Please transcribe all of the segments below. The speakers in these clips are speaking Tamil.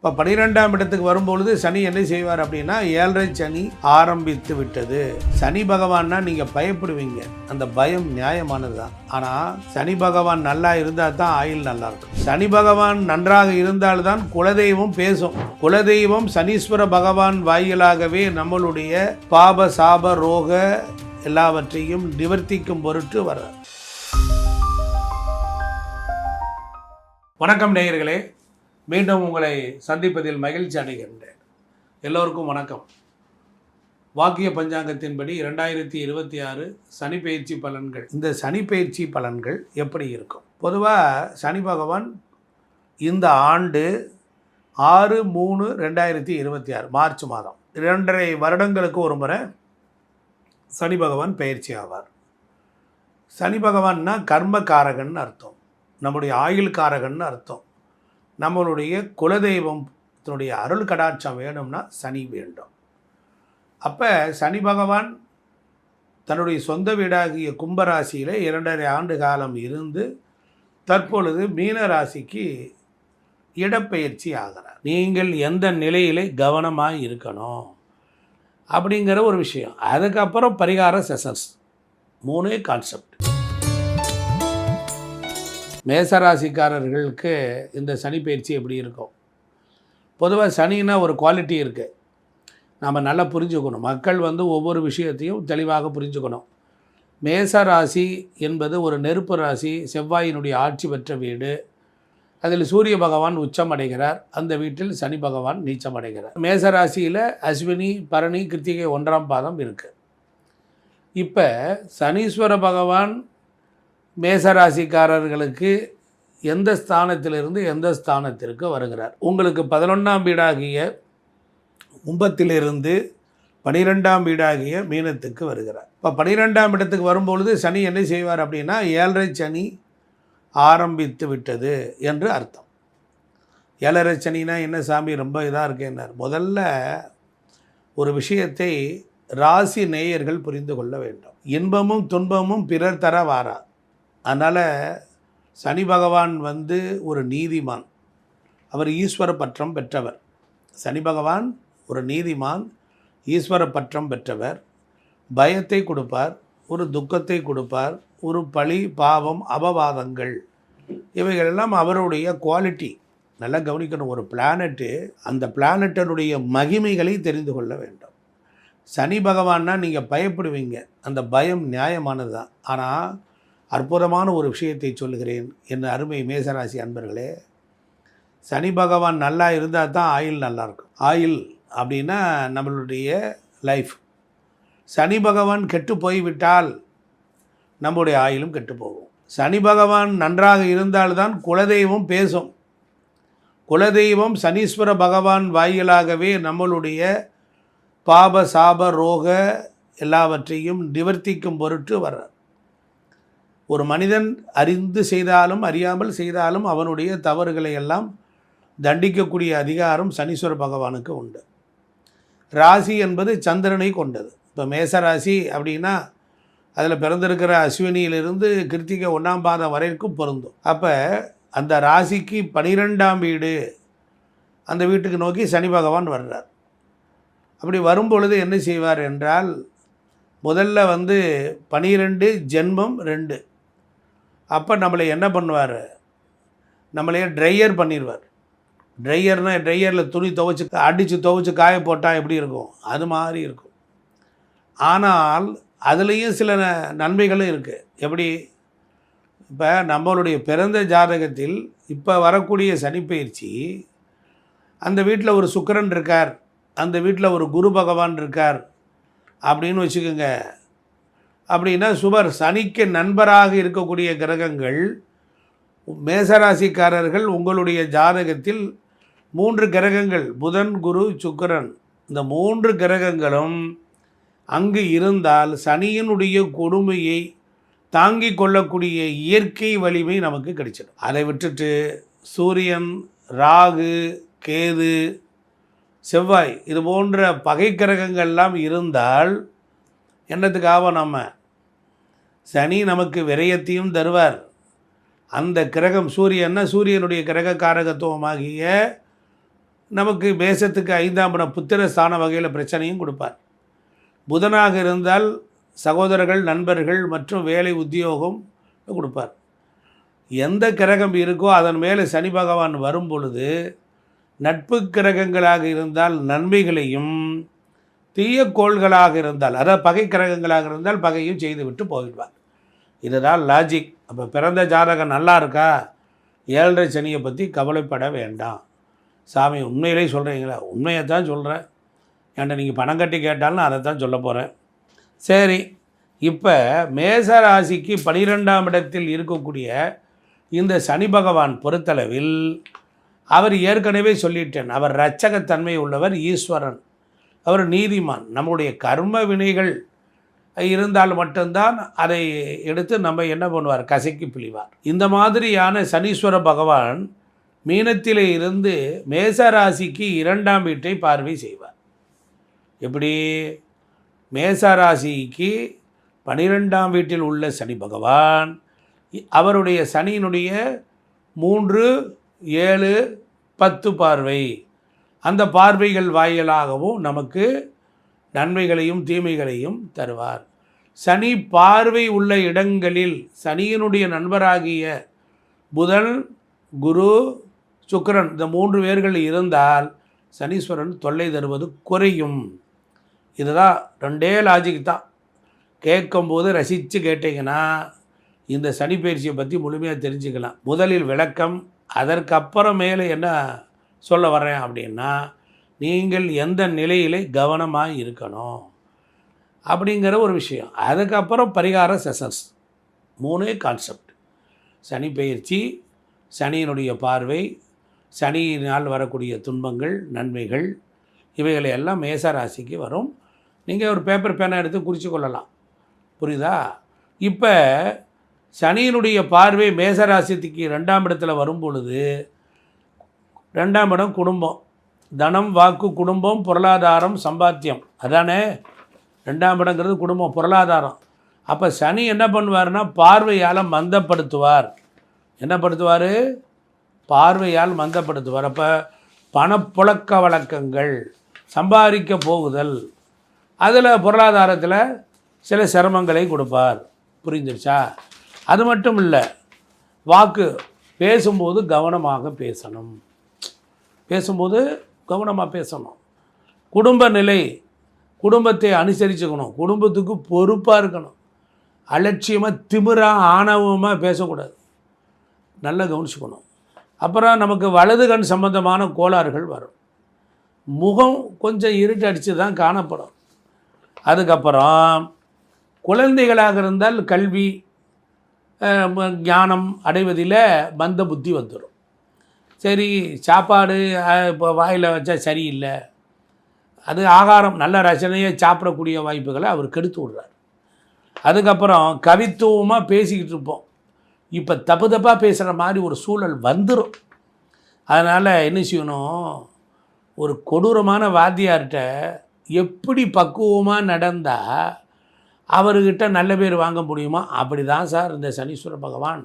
இப்போ 12ஆம் இடத்துக்கு வரும்பொழுது சனி என்ன செய்வார் அப்படின்னா 7.5 சனி ஆரம்பித்து விட்டது. சனி பகவான்னா நீங்கள் பயப்படுவீங்க, அந்த பயம் நியாயமானது தான். ஆனால் சனி பகவான் நல்லா இருந்தால் தான் ஆயுள் நல்லா இருக்கும். சனி பகவான் நன்றாக இருந்தால்தான் குலதெய்வம் பேசும். குலதெய்வம் சனீஸ்வர பகவான் வாயிலாகவே நம்மளுடைய பாப சாப ரோக எல்லாவற்றையும் நிவர்த்திக்கும் பொருட்டு வர்றார். வணக்கம் நேயர்களே, மீண்டும் உங்களை சந்திப்பதில் மகிழ்ச்சி அடைகின்றேன். எல்லோருக்கும் வணக்கம். வாக்கிய பஞ்சாங்கத்தின்படி 2026 சனி பயிற்சி பலன்கள். இந்த சனி பயிற்சி பலன்கள் எப்படி இருக்கும்? பொதுவாக சனி பகவான் இந்த ஆண்டு 6/3/2026 மார்ச் மாதம் 2.5 வருடங்களுக்கு ஒரு முறை சனி பகவான் பயிற்சி ஆவார். சனி பகவான்னா கர்மகாரகன் அர்த்தம், நம்முடைய ஆயுள் காரகன் அர்த்தம். நம்மளுடைய குலதெய்வத்தினுடைய அருள் கடாட்சம் வேணும்னா சனி வேண்டும். அப்போ சனி பகவான் தன்னுடைய சொந்த வீடாகிய கும்பராசியில் 2.5 ஆண்டு காலம் இருந்து தற்பொழுது மீன ராசிக்கு இடப்பெயர்ச்சி ஆகிறார். நீங்கள் எந்த நிலையிலே கவனமாக இருக்கணும் அப்படிங்கிற ஒரு விஷயம். அதுக்கப்புறம் பரிகார செஷன்ஸ் 3 கான்செப்ட். மேசராசிக்காரர்களுக்கு இந்த சனி பயிற்சி எப்படி இருக்கும்? பொதுவாக சனின்னா ஒரு குவாலிட்டி இருக்குது, நாம் நல்லா புரிஞ்சுக்கணும். மக்கள் ஒவ்வொரு விஷயத்தையும் தெளிவாக புரிஞ்சுக்கணும். மேசராசி என்பது ஒரு நெருப்பு ராசி, செவ்வாயினுடைய ஆட்சி பெற்ற வீடு. அதில் சூரிய பகவான் உச்சம் அடைகிறார், அந்த வீட்டில் சனி பகவான் நீச்சம் அடைகிறார். மேசராசியில் அஸ்வினி பரணி கிருத்திகை 1ஆம் பாதம் இருக்குது. இப்போ சனீஸ்வர பகவான் மேசராசிக்காரர்களுக்கு எந்த ஸ்தானத்திலிருந்து எந்த ஸ்தானத்திற்கு வருகிறார்? உங்களுக்கு 11ஆம் வீடாகிய கும்பத்திலிருந்து 12ஆம் வீடாகிய மீனத்துக்கு வருகிறார். இப்போ 12ஆம் இடத்துக்கு வரும்பொழுது சனி என்ன செய்வார் அப்படின்னா 7.5 சனி ஆரம்பித்து விட்டது என்று அர்த்தம். 7.5 சனினா என்ன சாமி ரொம்ப இதாக இருக்கேன்னார். முதல்ல ஒரு விஷயத்தை ராசி நேயர்கள் புரிந்து கொள்ள வேண்டும். இன்பமும் துன்பமும் பிறர் தர வாரா. அதனால் சனி பகவான் ஒரு நீதிமான், அவர் ஈஸ்வர பற்றம் பெற்றவர். சனி பகவான் ஒரு நீதிமான், ஈஸ்வர பற்றம் பெற்றவர். பயத்தை கொடுப்பார், ஒரு துக்கத்தை கொடுப்பார், ஒரு பழி பாவம் அபவாதங்கள் இவைகளெல்லாம் அவருடைய குவாலிட்டி. நல்லா கவனிக்கணும். ஒரு பிளானட்டு, அந்த பிளானட்டனுடைய மகிமைகளை தெரிந்து கொள்ள வேண்டும். சனி பகவான்னா நீங்கள் பயப்படுவீங்க, அந்த பயம் நியாயமானது தான். ஆனால் அற்புதமான ஒரு விஷயத்தை சொல்லுகிறேன் என் அருமை மேசராசி அன்பர்களே. சனி பகவான் நல்லா இருந்தால் தான் ஆயுள் நல்லாயிருக்கும். ஆயுள் அப்படின்னா நம்மளுடைய லைஃப். சனி பகவான் கெட்டு போய்விட்டால் நம்முடைய ஆயுளும் கெட்டு போகும். சனி பகவான் நன்றாக இருந்தால்தான் குலதெய்வம் பேசும். குலதெய்வம் சனீஸ்வர பகவான் வாயிலாகவே நம்மளுடைய பாப சாப ரோக எல்லாவற்றையும் நிவர்த்திக்கும் பொருட்டு வர்றார். ஒரு மனிதன் அறிந்து செய்தாலும் அறியாமல் செய்தாலும் அவனுடைய தவறுகளை எல்லாம் தண்டிக்கக்கூடிய அதிகாரம் சனீஸ்வர பகவானுக்கு உண்டு. ராசி என்பது சந்திரனை கொண்டது. இப்போ மேசராசி அப்படின்னா அதில் பிறந்திருக்கிற அஸ்வினியிலிருந்து கிருத்திகை 1ஆம் பாதம் வரைக்கும் பொருந்தும். அப்போ அந்த ராசிக்கு 12ஆம் வீடு, அந்த வீட்டுக்கு நோக்கி சனி பகவான் வர்றார். அப்படி வரும்பொழுது என்ன செய்வார் என்றால், முதல்ல 12 ஜென்மம் 2. அப்போ நம்மளை என்ன பண்ணுவார், நம்மளையே ட்ரையர் பண்ணிடுவார். ட்ரையர்னால் ட்ரையரில் துணி அடித்து காய போட்டால் எப்படி இருக்கும், அது மாதிரி இருக்கும். ஆனால் அதுலேயும் சில நன்மைகளும் இருக்குது. எப்படி? இப்போ நம்மளுடைய பிறந்த ஜாதகத்தில் இப்போ வரக்கூடிய சனிப்பெயர்ச்சி, அந்த வீட்டில் ஒரு சுக்கிரன் இருக்கார், அந்த வீட்டில் ஒரு குரு பகவான் இருக்கார் அப்படின்னு வச்சுக்கோங்க. அப்படின்னா சுபர், சனிக்கு நண்பராக இருக்கக்கூடிய கிரகங்கள். மேசராசிக்காரர்கள் உங்களுடைய ஜாதகத்தில் 3 கிரகங்கள், புதன் குரு சுக்கிரன், இந்த 3 கிரகங்களும் அங்கு இருந்தால் சனியினுடைய கொடுமையை தாங்கிக் கொள்ளக்கூடிய இயற்கை வலிமை நமக்கு கிடைச்சிடும். அதை விட்டுட்டு சூரியன், ராகு, கேது, செவ்வாய் இது போன்ற பகை கிரகங்கள்லாம் இருந்தால் என்னத்துக்காக நம்ம? சனி நமக்கு விரயத்தையும் தருவார். அந்த கிரகம் சூரியன்னா சூரியனுடைய கிரக காரகத்துவமாகிய நமக்கு மேசத்துக்கு 5ஆம் இடம் புத்திர ஸ்தான வகையில் பிரச்சனையும் கொடுப்பார். புதனாக இருந்தால் சகோதரர்கள், நண்பர்கள் மற்றும் வேலை உத்தியோகம் கொடுப்பார். எந்த கிரகம் இருக்கோ அதன் மேலே சனி பகவான் வரும் பொழுது நட்பு கிரகங்களாக இருந்தால் நன்மைகளையும், தீய கோள்களாக இருந்தால், அதாவது பகை கிரகங்களாக இருந்தால் பகையும் செய்துவிட்டு போயிடுவார். இதுதான் லாஜிக். அப்போ பிறந்த ஜாதகம் நல்லா இருக்கா, 7.5 சனியை பற்றி கவலைப்பட வேண்டாம். சாமி உண்மையிலே சொல்கிறீங்களா? உண்மையை தான் சொல்கிறேன். என்கிட்ட நீங்கள் பணம் கட்டி கேட்டாலும் அதை தான் சொல்ல போகிறேன். சரி, இப்போ மேச ராசிக்கு 12ஆம் இடத்தில் இருக்கக்கூடிய இந்த சனி பகவான் பொறுத்தளவில் அவர் ஏற்கனவே சொல்லிட்டேன், அவர் இரட்சகத்தன்மை உள்ளவர், ஈஸ்வரன், அவர் நீதிமான். நம்முடைய கர்ம வினைகள் இருந்தால் மட்டும்தான் அதை எடுத்து நம்ம என்ன பண்ணுவார், கசக்கி பிழிவார். இந்த மாதிரியான சனீஸ்வர பகவான் மீனத்திலே இருந்து மேசராசிக்கு 2ஆம் வீட்டை பார்வை செய்வார். எப்படி? மேசராசிக்கு 12ஆம் வீட்டில் உள்ள சனி பகவான் அவருடைய சனியினுடைய 3, 7, 10 பார்வை, அந்த பார்வைகள் வாயிலாகவும் நமக்கு நன்மைகளையும் தீமைகளையும் தருவார். சனி பார்வை உள்ள இடங்களில் சனியினுடைய நண்பராகிய புதன், குரு, சுக்கிரன் இந்த 3 பேர்கள் இருந்தால் சனீஸ்வரன் தொல்லை தருவது குறையும். இதுதான் 2 லாஜிக் தான். கேட்கும்போது ரசித்து கேட்டிங்கன்னா இந்த சனி பயிற்சியை பற்றி முழுமையாக தெரிஞ்சுக்கலாம். முதலில் விளக்கம், அதற்கப்புறம் மேலே என்ன சொல்ல வர்றேன் அப்படின்னா, நீங்கள் எந்த நிலையிலே கவனமாக இருக்கணும் அப்படிங்கிற ஒரு விஷயம். அதுக்கப்புறம் பரிகார செஷன்ஸ். 3 கான்செப்ட்: சனி பயிற்சி, சனியினுடைய பார்வை, சனியினால் வரக்கூடிய துன்பங்கள், நன்மைகள், இவைகளை எல்லாம் மேசராசிக்கு வரும். நீங்கள் ஒரு பேப்பர் பேனை எடுத்து குறித்து கொள்ளலாம். புரியுதா? இப்போ சனியினுடைய பார்வை மேசராசிக்கு 2ஆம் இடத்துல வரும் பொழுது, 2ஆம் இடம் குடும்பம், தனம், வாக்கு, குடும்பம், பொருளாதாரம், சம்பாத்தியம். அதானே 2ஆம் இடங்கிறது குடும்பம், பொருளாதாரம். அப்போ சனி என்ன பண்ணுவார்னா பார்வையால் மந்தப்படுத்துவார். என்ன படுத்துவார்? பார்வையால் மந்தப்படுத்துவார். அப்போ பணப்புழக்க வழக்கங்கள், சம்பாதிக்க போகுதல், அதில் பொருளாதாரத்தில் சில சிரமங்களை கொடுப்பார். புரிஞ்சிருச்சா? அது மட்டும் இல்லை, வாக்கு பேசும்போது கவனமாக பேசணும். பேசும்போது கவனமாக பேசணும். குடும்ப நிலை, குடும்பத்தை அனுசரிச்சுக்கணும். குடும்பத்துக்கு பொறுப்பாக இருக்கணும். அலட்சியமாக, திமிராக, ஆணவமாக பேசக்கூடாது. நல்லா கவனிச்சுக்கணும். அப்புறம் நமக்கு வலது கண் சம்பந்தமான கோளாறுகள் வரும். முகம் கொஞ்சம் இருட்டு அடித்து தான் காணப்படும். அதுக்கப்புறம் குழந்தைகளாக இருந்தால் கல்வி, ஞானம் அடைவதில் மந்த புத்தி வந்துடும். சரி, சாப்பாடு இப்போ வாயில் வச்சா சரியில்லை, அது ஆகாரம் நல்ல ரசனையை சாப்பிடக்கூடிய வாய்ப்புகளை அவர் கெடுத்து விடுறார். அதுக்கப்புறம் கவித்துவமாக பேசிக்கிட்டு இருப்போம், இப்போ தப்பு தப்பாக பேசுகிற மாதிரி ஒரு சூழல் வந்துடும். அதனால் என்ன செய்யணும், ஒரு கொடூரமான வாத்தியார்கிட்ட எப்படி பக்குவமாக நடந்தால் அவர்கிட்ட நல்ல பேர் வாங்க முடியுமா? அப்படி தான் சார் இந்த சனீஸ்வர பகவான்.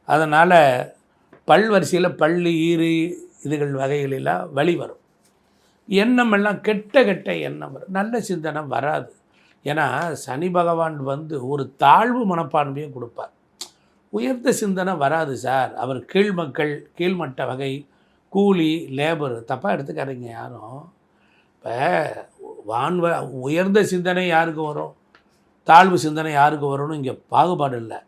அதனால் பல் வரிசையில் பல்லு, ஈறு, இதுகள் வகைகளெல்லாம் வழி வரும். எண்ணமெல்லாம் கெட்ட கெட்ட எண்ணம் வரும், நல்ல சிந்தனை வராது. ஏன்னா சனி பகவான் வந்து ஒரு தாழ்வு மனப்பான்மையை கொடுப்பார். உயர்ந்த சிந்தனை வராது சார். அவர் கீழ்மக்கள், கீழ்மட்ட வகை, கூலி, லேபர், தப்பாக எடுத்துக்காதீங்க யாரும். இப்போ உயர்ந்த சிந்தனை யாருக்கு வரும், தாழ்வு சிந்தனை யாருக்கு வரும்னு இங்கே பாகுபாடு இல்லை.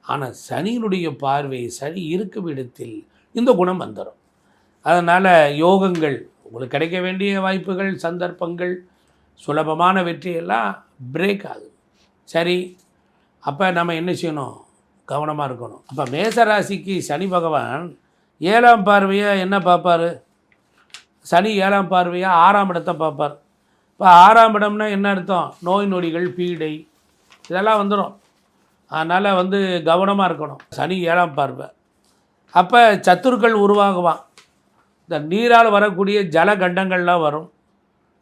ஆனால் சனியினுடைய பார்வை, சனி இருக்கும் இடத்தில் இந்த குணம் வந்துடும். அதனால் யோகங்கள், உங்களுக்கு கிடைக்க வேண்டிய வாய்ப்புகள், சந்தர்ப்பங்கள், சுலபமான வெற்றியெல்லாம் பிரேக் ஆகுது. சரி, அப்போ நம்ம என்ன செய்யணும், கவனமாக இருக்கணும். அப்போ மேசராசிக்கு சனி பகவான் 7ஆம் பார்வையாக என்ன பார்ப்பார்? சனி 7ஆம் பார்வையாக 6ஆம் இடத்தை பார்ப்பார். இப்போ 6ஆம் இடம்னா என்ன அர்த்தம்? நோய் நொடிகள், பீடை, இதெல்லாம் வந்துடும். அதனால் கவனமாக இருக்கணும். சனி 7ஆம் பார்வை. அப்போ சத்துருக்கள் உருவாகுவான். இந்த நீரால் வரக்கூடிய ஜலகண்டங்கள்லாம் வரும்,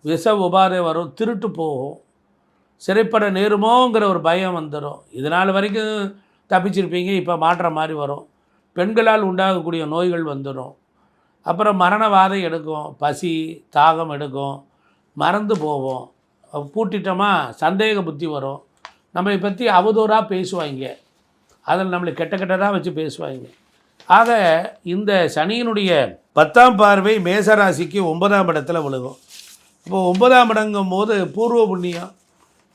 விஷ உபாதை வரும், திருட்டு போகும், சிறைப்பட நேருமோங்கிற ஒரு பயம் வந்துடும். இதனால் வரைக்கும் தப்பிச்சிருப்பீங்க, இப்போ மாற்ற மாதிரி வரும். பெண்களால் உண்டாகக்கூடிய நோய்கள் வந்துடும். அப்புறம் மரணவாதை எடுக்கும், பசி தாகம் எடுக்கும், மறந்து போவோம், பூட்டிட்டோமா சந்தேக புத்தி வரும், நம்மளை பற்றி அவதூறாக பேசுவாங்க, அதில் நம்மளை கெட்ட கெட்டதாக வச்சு பேசுவாங்க. ஆக இந்த சனியினுடைய 10ஆம் பார்வை மேசராசிக்கு 9ஆம் இடத்துல விழுகும். இப்போ 9ஆம் இடங்கும் போது பூர்வ புண்ணியம்,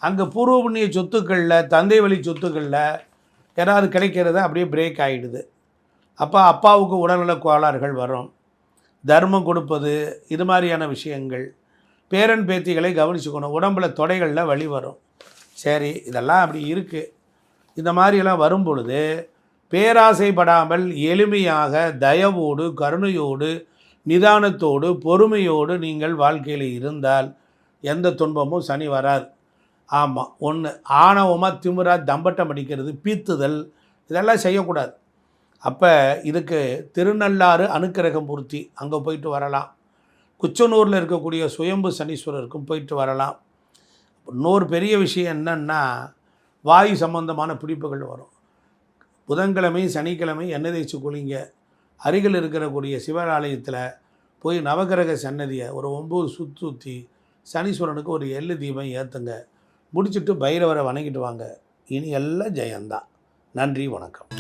அங்கே பூர்வ புண்ணிய சொத்துக்களில் தந்தை வழி சொத்துக்களில் ஏதாவது கிடைக்கிறத அப்படியே பிரேக் ஆகிடுது. அப்போ அப்பாவுக்கு உடல்நல கோளாறுகள் வரும், தர்மம் கொடுப்பது இது மாதிரியான விஷயங்கள், பேரன் பேத்திகளை கவனிச்சுக்கணும், உடம்பில் தொடைகளில் வலி வரும். சரி, இதெல்லாம் அப்படி இருக்குது. இந்த மாதிரியெல்லாம் வரும் பொழுது பேராசைப்படாமல் எளிமையாக தயவோடு கருணையோடு நிதானத்தோடு பொறுமையோடு நீங்கள் வாழ்க்கையில் இருந்தால் எந்த துன்பமும் சனி வராது. ஆமாம், ஒன்று ஆணவமாக திமிராக தம்பட்டம் அடிக்கிறது, பீத்துதல், இதெல்லாம் செய்யக்கூடாது. அப்போ இதுக்கு திருநள்ளாறு அனுக்கிரகம் பூர்த்தி அங்கே போயிட்டு வரலாம். குச்சனூரில் இருக்கக்கூடிய சுயம்பு சனீஸ்வரருக்கும் போயிட்டு வரலாம். இன்னொரு பெரிய விஷயம் என்னன்னா, வாயு சம்பந்தமான பிடிப்புகள் வரும். புதன்கிழமை சனிக்கிழமை எண்ணெய் தேய்ச்சி குளிங்க. அருகில் இருக்கக்கூடிய சிவாலயத்தில் போய் நவகிரக சன்னதியை ஒரு 9 சுற்றி சனீஸ்வரனுக்கு ஒரு எள்ளு தீபம் ஏற்றுங்க. முடிச்சுட்டு பைரவரை வணங்கிட்டு வாங்க. இனி எல்லாம் ஜெயந்தான். நன்றி, வணக்கம்.